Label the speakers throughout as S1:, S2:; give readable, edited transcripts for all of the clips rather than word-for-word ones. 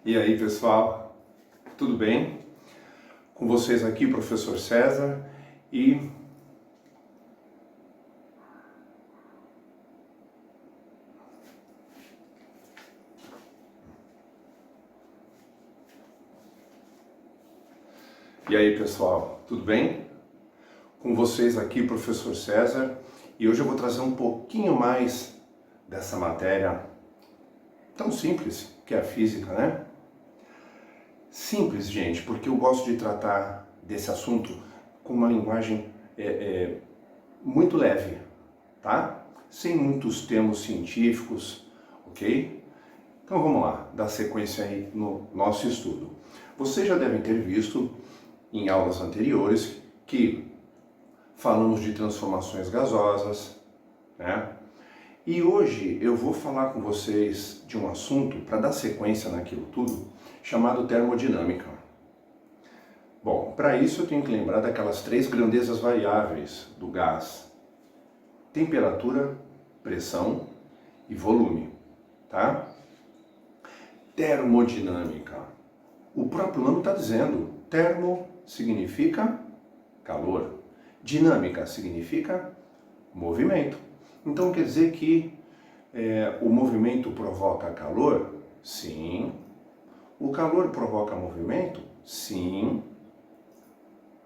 S1: E aí, pessoal, tudo bem? Com vocês aqui, professor César, e aí, pessoal, tudo bem? Com vocês aqui, professor César, e hoje eu vou trazer um pouquinho mais dessa matéria tão simples que é a física, né? Simples, gente, porque eu gosto de tratar desse assunto com uma linguagem muito leve, tá? Sem muitos termos científicos, ok? Então vamos lá, dar sequência aí no nosso estudo. Vocês já devem ter visto em aulas anteriores que falamos de transformações gasosas, né? E hoje eu vou falar com vocês de um assunto, para dar sequência naquilo tudo, chamado termodinâmica. Bom, para isso eu tenho que lembrar daquelas três grandezas variáveis do gás: temperatura, pressão e volume, tá? Termodinâmica. O próprio nome está dizendo, termo significa calor, dinâmica significa movimento. Então quer dizer que o movimento provoca calor? Sim. O calor provoca movimento? Sim.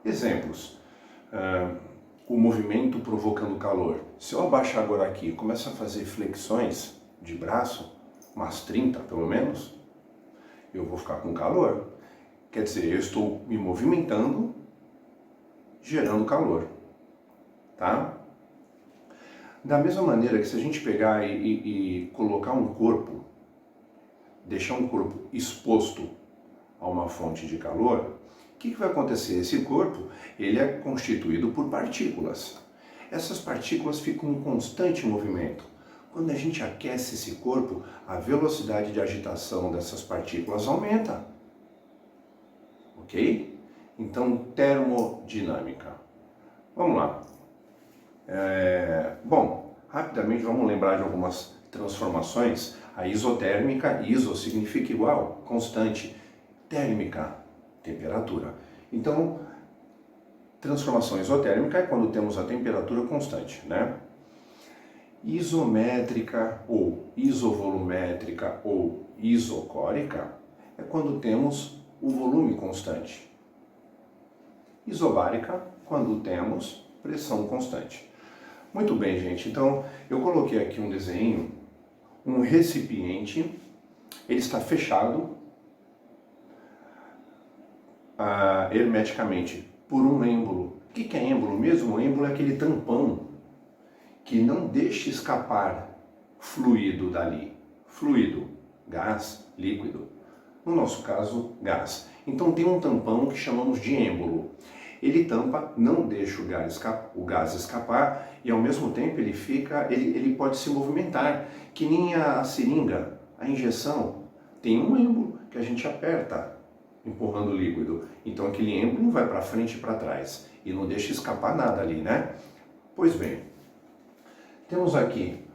S1: Exemplos. O movimento provocando calor. Se eu abaixar agora aqui e começar a fazer flexões de braço, umas 30 pelo menos, eu vou ficar com calor. Quer dizer, eu estou me movimentando, gerando calor, tá? Da mesma maneira que se a gente pegar e colocar um corpo, deixar um corpo exposto a uma fonte de calor, o que vai acontecer? Esse corpo, ele é constituído por partículas. Essas partículas ficam em constante movimento. Quando a gente aquece esse corpo, a velocidade de agitação dessas partículas aumenta. Ok? Então, termodinâmica. Vamos lá. Bom, rapidamente vamos lembrar de algumas transformações. A isotérmica, iso significa igual, constante. Térmica, temperatura. Então, transformação isotérmica é quando temos a temperatura constante, né? Isométrica ou isovolumétrica ou isocórica é quando temos o volume constante. Isobárica, quando temos pressão constante. Muito bem, gente. Então, eu coloquei aqui um desenho, um recipiente, ele está fechado hermeticamente por um êmbolo. O que é êmbolo mesmo? O êmbolo é aquele tampão que não deixa escapar fluido dali. Fluido, gás, líquido. No nosso caso, gás. Então tem um tampão que chamamos de êmbolo. Ele tampa, não deixa o gás escapar e ao mesmo tempo ele pode se movimentar, que nem a seringa, a injeção. Tem um êmbolo que a gente aperta, empurrando o líquido. Então aquele êmbolo vai para frente e para trás e não deixa escapar nada ali, né? Pois bem, temos aqui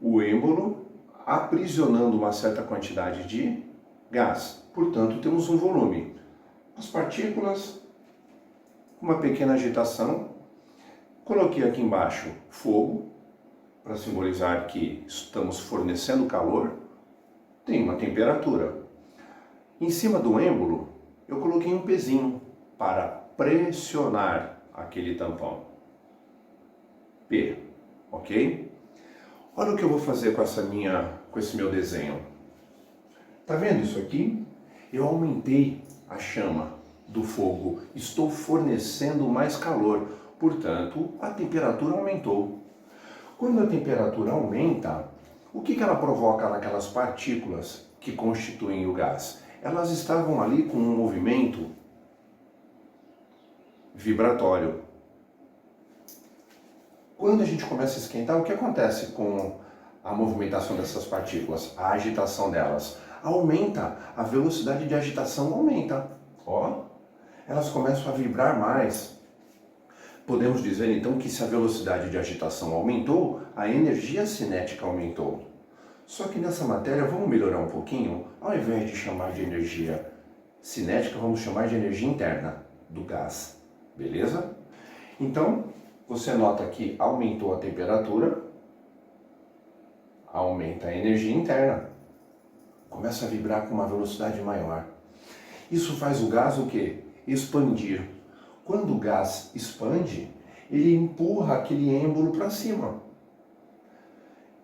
S1: o êmbolo aprisionando uma certa quantidade de gás. Portanto, temos um volume. As partículas, uma pequena agitação. Coloquei aqui embaixo fogo, para simbolizar que estamos fornecendo calor. Tem uma temperatura. Em cima do êmbolo, eu coloquei um pezinho para pressionar aquele tampão. P, ok? Olha o que eu vou fazer com esse meu desenho. Tá vendo isso aqui? Eu aumentei a chama do fogo, estou fornecendo mais calor, portanto, a temperatura aumentou. Quando a temperatura aumenta, o que ela provoca naquelas partículas que constituem o gás? Elas estavam ali com um movimento vibratório. Quando a gente começa a esquentar, o que acontece com a movimentação dessas partículas? A agitação delas aumenta, a velocidade de agitação aumenta. Ó, elas começam a vibrar mais. Podemos dizer então que se a velocidade de agitação aumentou, a energia cinética aumentou. Só que nessa matéria vamos melhorar um pouquinho, ao invés de chamar de energia cinética, vamos chamar de energia interna do gás, beleza? Então, você nota que aumentou a temperatura, aumenta a energia interna, começa a vibrar com uma velocidade maior. Isso faz o gás o quê? Expandir. Quando o gás expande, ele empurra aquele êmbolo para cima.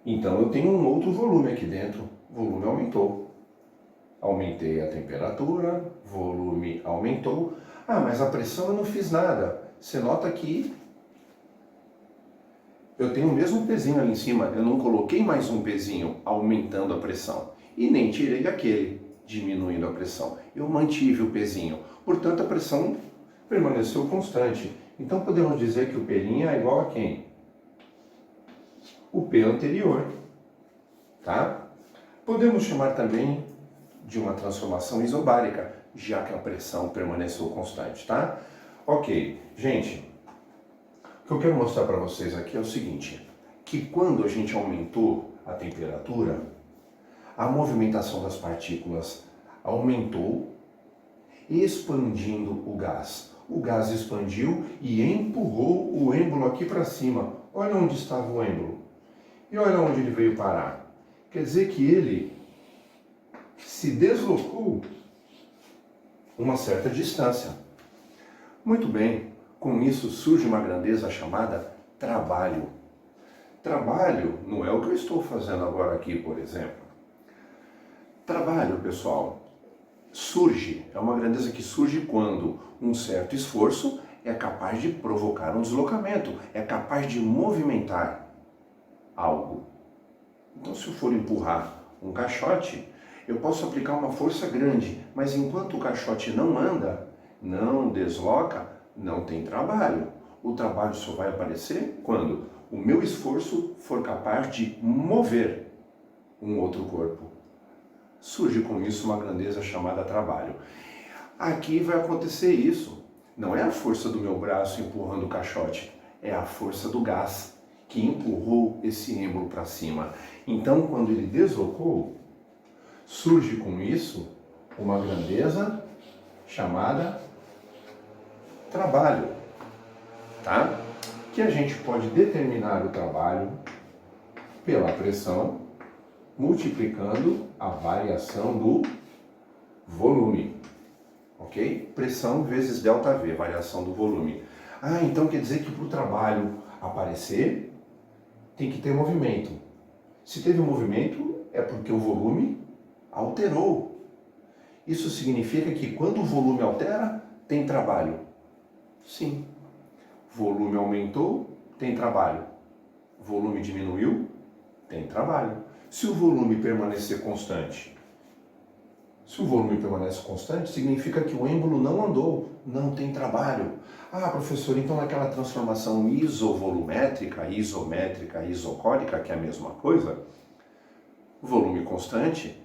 S1: Então eu tenho um outro volume aqui dentro, o volume aumentou. Aumentei a temperatura, volume aumentou. Ah, mas a pressão eu não fiz nada. Você nota que eu tenho o mesmo pezinho ali em cima, eu não coloquei mais um pezinho aumentando a pressão. E nem tirei aquele, diminuindo a pressão. Eu mantive o pezinho, portanto a pressão permaneceu constante. Então podemos dizer que o P' é igual a quem? O P anterior, tá? Podemos chamar também de uma transformação isobárica, já que a pressão permaneceu constante, tá? Ok, gente, o que eu quero mostrar para vocês aqui é o seguinte, que quando a gente aumentou a temperatura, a movimentação das partículas aumentou, expandindo o gás. O gás expandiu e empurrou o êmbolo aqui para cima. Olha onde estava o êmbolo. E olha onde ele veio parar. Quer dizer que ele se deslocou uma certa distância. Muito bem, com isso surge uma grandeza chamada trabalho. Trabalho não é o que eu estou fazendo agora aqui, por exemplo. Trabalho, pessoal, surge, é uma grandeza que surge quando um certo esforço é capaz de provocar um deslocamento, é capaz de movimentar algo. Então, se eu for empurrar um caixote, eu posso aplicar uma força grande, mas enquanto o caixote não anda, não desloca, não tem trabalho. O trabalho só vai aparecer quando o meu esforço for capaz de mover um outro corpo. Surge com isso uma grandeza chamada trabalho. Aqui vai acontecer isso. Não é a força do meu braço empurrando o caixote, é a força do gás que empurrou esse êmbolo para cima. Então, quando ele deslocou, surge com isso uma grandeza chamada trabalho, tá? Que a gente pode determinar o trabalho pela pressão, multiplicando a variação do volume, ok? Pressão vezes ΔV, variação do volume. Ah, então quer dizer que para o trabalho aparecer, tem que ter movimento. Se teve movimento, é porque o volume alterou. Isso significa que quando o volume altera, tem trabalho. Sim. Volume aumentou, tem trabalho. Volume diminuiu, tem trabalho. Se o volume permanecer constante, significa que o êmbolo não andou, não tem trabalho. Ah, professor, então naquela transformação isovolumétrica, isométrica, isocórica, que é a mesma coisa, volume constante,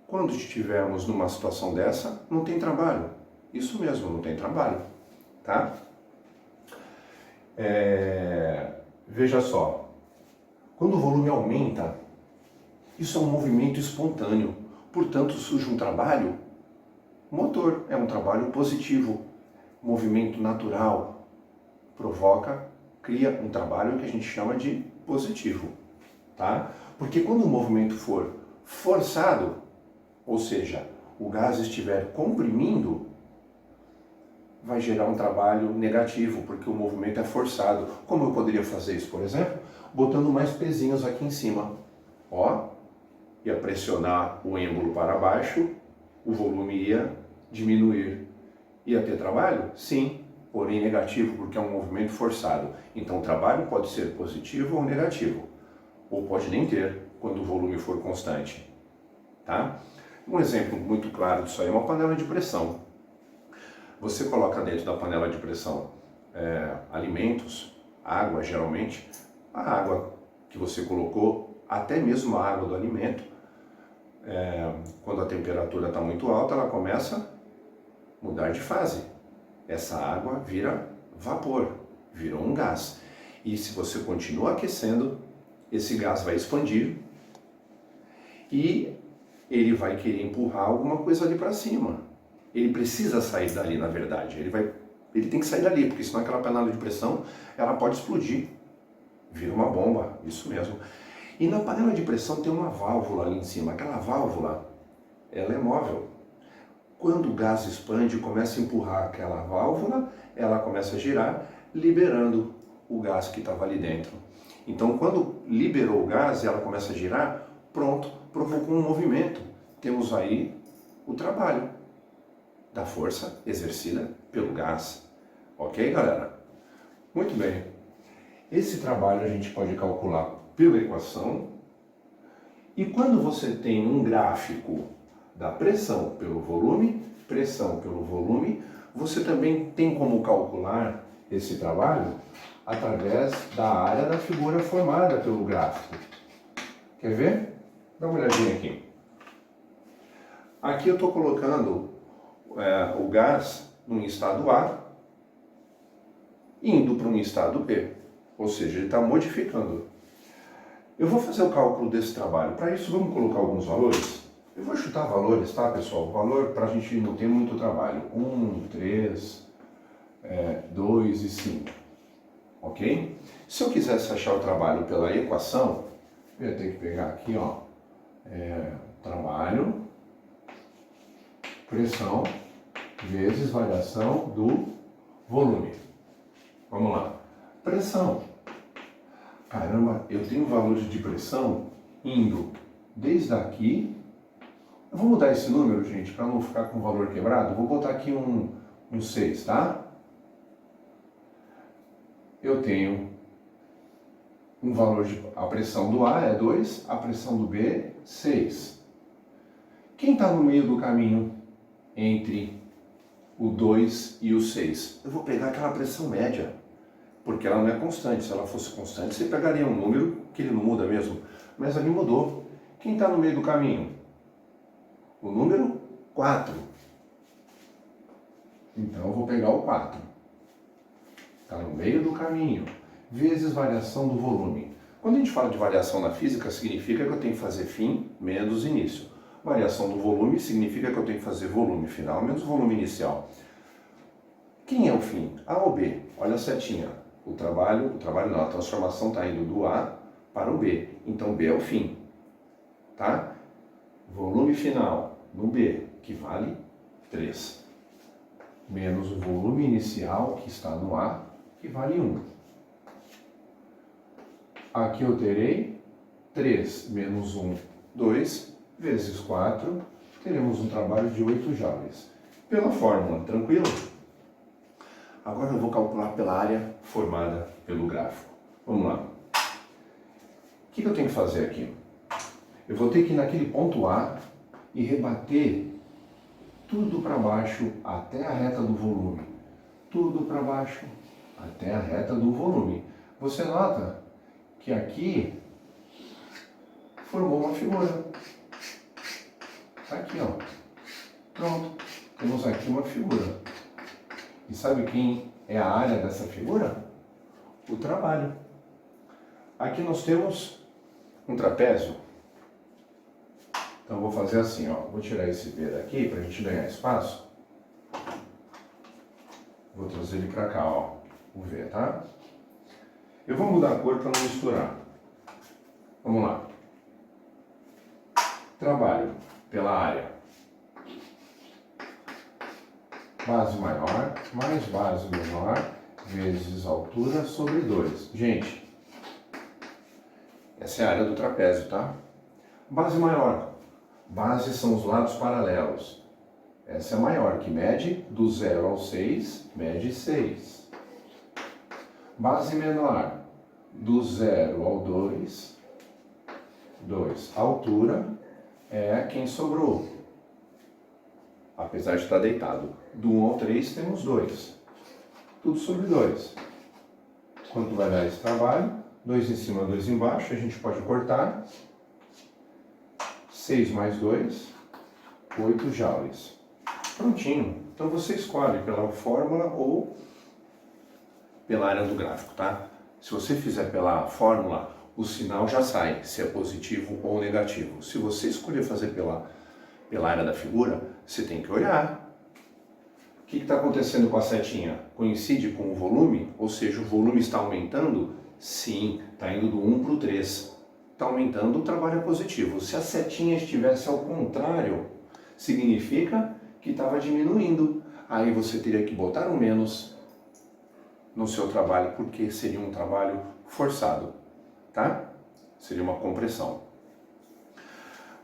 S1: quando estivermos numa situação dessa, não tem trabalho. Isso mesmo, não tem trabalho, tá? Veja só, quando o volume aumenta, isso é um movimento espontâneo, portanto surge um trabalho motor, é um trabalho positivo, movimento natural, cria um trabalho que a gente chama de positivo, tá? Porque quando o movimento for forçado, ou seja, o gás estiver comprimindo, vai gerar um trabalho negativo, porque o movimento é forçado. Como eu poderia fazer isso, por exemplo? Botando mais pezinhos aqui em cima. Ó, ia pressionar o êmbolo para baixo, o volume ia diminuir. Ia ter trabalho? Sim, porém negativo, porque é um movimento forçado. Então o trabalho pode ser positivo ou negativo, ou pode nem ter, quando o volume for constante. Tá? Um exemplo muito claro disso aí é uma panela de pressão. Você coloca dentro da panela de pressão alimentos, água geralmente, a água que você colocou, até mesmo a água do alimento, quando a temperatura está muito alta, ela começa a mudar de fase. Essa água vira vapor, virou um gás. E se você continua aquecendo, esse gás vai expandir e ele vai querer empurrar alguma coisa ali para cima. Ele precisa sair dali, na verdade. Ele tem que sair dali, porque senão aquela panela de pressão, ela pode explodir. Vira uma bomba, isso mesmo. E na panela de pressão tem uma válvula ali em cima. Aquela válvula, ela é móvel. Quando o gás expande e começa a empurrar aquela válvula, ela começa a girar, liberando o gás que estava ali dentro. Então, quando liberou o gás e ela começa a girar, pronto, provocou um movimento. Temos aí o trabalho da força exercida pelo gás. Ok, galera? Muito bem. Esse trabalho a gente pode calcular pela equação. E quando você tem um gráfico da pressão pelo volume, você também tem como calcular esse trabalho através da área da figura formada pelo gráfico. Quer ver? Dá uma olhadinha aqui. Aqui eu estou colocando o gás num estado A, indo para um estado B, ou seja, ele está modificando. Eu vou fazer o cálculo desse trabalho. Para isso, vamos colocar alguns valores. Eu vou chutar valores, tá, pessoal? Valor para a gente não ter muito trabalho. 1, 3, 2 e 5. Ok? Se eu quisesse achar o trabalho pela equação, eu ia ter que pegar aqui, ó, trabalho, pressão, vezes variação do volume. Vamos lá. Pressão. Caramba, eu tenho valores de pressão indo desde aqui. Eu vou mudar esse número, gente, para não ficar com o valor quebrado. Vou botar aqui um 6, tá? Eu tenho um valor a pressão do A é 2, a pressão do B, 6. Quem está no meio do caminho entre o 2 e o 6? Eu vou pegar aquela pressão média, porque ela não é constante. Se ela fosse constante, você pegaria um número que ele não muda mesmo. Mas ali mudou. Quem está no meio do caminho? O número 4. Então eu vou pegar o 4. Está no meio do caminho. Vezes variação do volume. Quando a gente fala de variação na física, significa que eu tenho que fazer fim menos início. Variação do volume significa que eu tenho que fazer volume final menos volume inicial. Quem é o fim? A ou B? Olha a setinha. O trabalho não, a transformação está indo do A para o B. Então B é o fim. Tá? Volume final no B, que vale 3. Menos o volume inicial, que está no A, que vale 1. Aqui eu terei 3 menos 1, 2, vezes 4, teremos um trabalho de 8 joules. Pela fórmula, tranquilo? Agora eu vou calcular pela área formada pelo gráfico. Vamos lá. O que eu tenho que fazer aqui? Eu vou ter que ir naquele ponto A e rebater tudo para baixo até a reta do volume. Tudo para baixo até a reta do volume. Você nota que aqui formou uma figura. Aqui, ó. Pronto. Temos aqui uma figura. E sabe quem é a área dessa figura? O trabalho. Aqui nós temos um trapézio. Então eu vou fazer assim, ó. Vou tirar esse B daqui para a gente ganhar espaço. Vou trazer ele para cá, ó. O V, tá? Eu vou mudar a cor para não misturar. Vamos lá. Trabalho pela área. Base maior mais base menor vezes altura sobre 2. Gente, essa é a área do trapézio, tá? Base maior. Base são os lados paralelos. Essa é a maior, que mede do 0 ao 6, mede 6. Base menor, do 0 ao 2, 2. A altura é quem sobrou, apesar de estar deitado. Do 1 ao 3 temos 2. Tudo sobre 2. Quanto vai dar esse trabalho? 2 em cima, 2 embaixo. A gente pode cortar. 6 mais 2, 8 joules. Prontinho. Então você escolhe pela fórmula ou pela área do gráfico, tá? Se você fizer pela fórmula, o sinal já sai, se é positivo ou negativo. Se você escolher fazer pela área da figura, você tem que olhar. O que está acontecendo com a setinha? Coincide com o volume? Ou seja, o volume está aumentando? Sim, está indo do 1 para o 3. Está aumentando, o trabalho é positivo. Se a setinha estivesse ao contrário, significa que estava diminuindo. Aí você teria que botar um menos no seu trabalho, porque seria um trabalho forçado, tá? Seria uma compressão.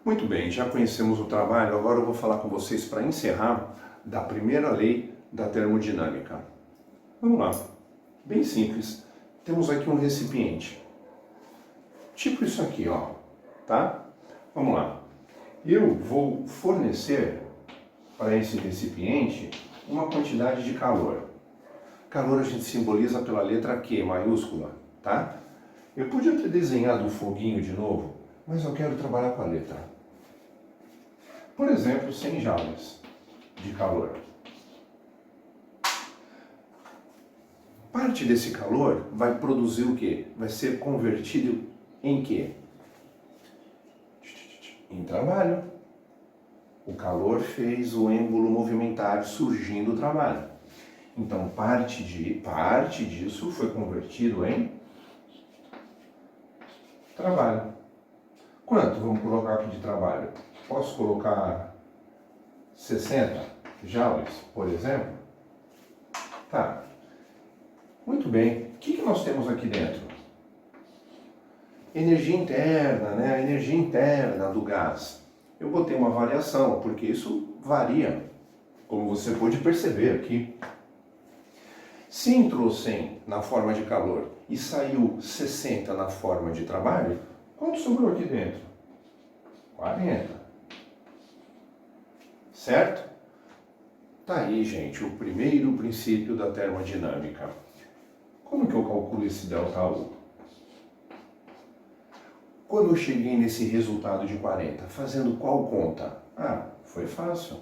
S1: Muito bem, já conhecemos o trabalho, agora eu vou falar com vocês para encerrar da primeira lei da termodinâmica. Vamos lá, bem simples. Temos aqui um recipiente, tipo isso aqui, ó, tá? Vamos lá. Eu vou fornecer para esse recipiente uma quantidade de calor. Calor a gente simboliza pela letra Q maiúscula, tá? Eu podia ter desenhado um foguinho de novo, mas eu quero trabalhar com a letra. Por exemplo, 100 joules de calor. Parte desse calor vai produzir o quê? Vai ser convertido em quê? Em trabalho. O calor fez o êmbolo movimentar surgindo do trabalho. Então, parte disso foi convertido em trabalho. Quanto vamos colocar aqui de trabalho? Posso colocar 60 joules, por exemplo? Tá. Muito bem. O que nós temos aqui dentro? Energia interna, né? A energia interna do gás. Eu botei uma variação, porque isso varia, como você pode perceber aqui. Se entrou 100 na forma de calor e saiu 60 na forma de trabalho, quanto sobrou aqui dentro? 40. Certo? Tá aí, gente, o primeiro princípio da termodinâmica. Como que eu calculo esse ΔU? Quando eu cheguei nesse resultado de 40, fazendo qual conta? Ah, foi fácil.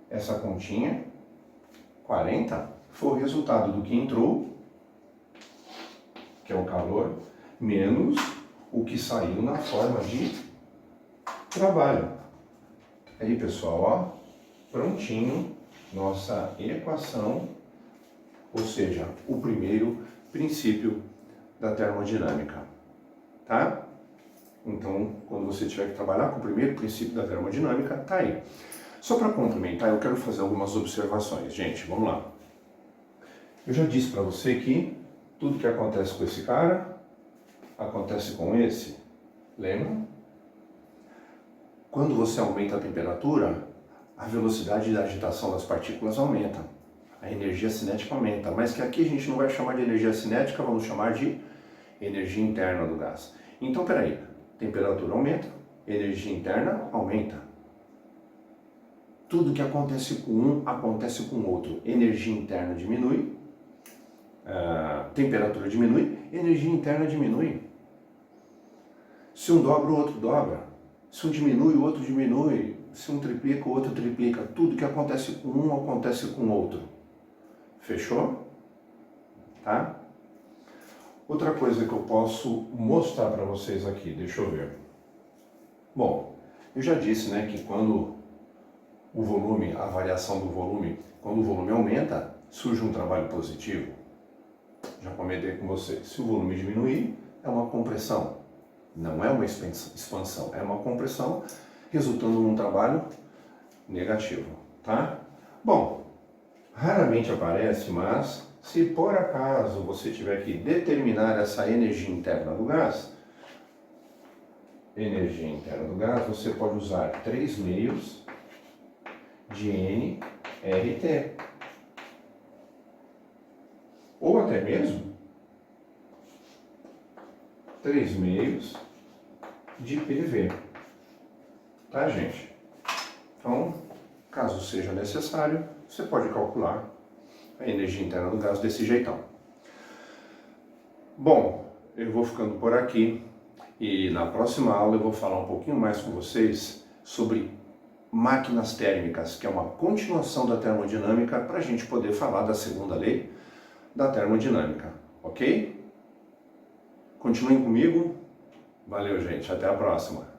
S1: Essa continha, 40, foi o resultado do que entrou, que é o calor, menos o que saiu na forma de trabalho. Aí, pessoal, ó, prontinho, nossa equação, ou seja, o primeiro princípio da termodinâmica, tá? Então, quando você tiver que trabalhar com o primeiro princípio da termodinâmica, tá aí. Só para complementar, eu quero fazer algumas observações. Gente, vamos lá. Eu já disse para você que tudo que acontece com esse cara, acontece com esse. Lembra? Quando você aumenta a temperatura, a velocidade da agitação das partículas aumenta. A energia cinética aumenta. Mas que aqui a gente não vai chamar de energia cinética, vamos chamar de energia interna do gás. Então, peraí. Temperatura aumenta, energia interna aumenta. Tudo que acontece com um, acontece com o outro. Energia interna diminui, temperatura diminui, energia interna diminui. Se um dobra, o outro dobra. Se um diminui, o outro diminui. Se um triplica, o outro triplica. Tudo que acontece com um, acontece com o outro. Fechou? Tá? Outra coisa que eu posso mostrar para vocês aqui, deixa eu ver. Bom, eu já disse, né, que quando o volume, a variação do volume, quando o volume aumenta, surge um trabalho positivo. Já comentei com vocês. Se o volume diminuir, é uma compressão. Não é uma expansão, é uma compressão, resultando num trabalho negativo, tá? Bom, raramente aparece, mas se por acaso você tiver que determinar essa energia interna do gás, você pode usar 3 meios de nRT. Ou até mesmo 3 meios de PV. Tá, gente? Então, caso seja necessário, você pode calcular a energia interna do gás desse jeitão. Bom, eu vou ficando por aqui e na próxima aula eu vou falar um pouquinho mais com vocês sobre máquinas térmicas, que é uma continuação da termodinâmica, para a gente poder falar da segunda lei da termodinâmica, ok? Continuem comigo. Valeu, gente. Até a próxima.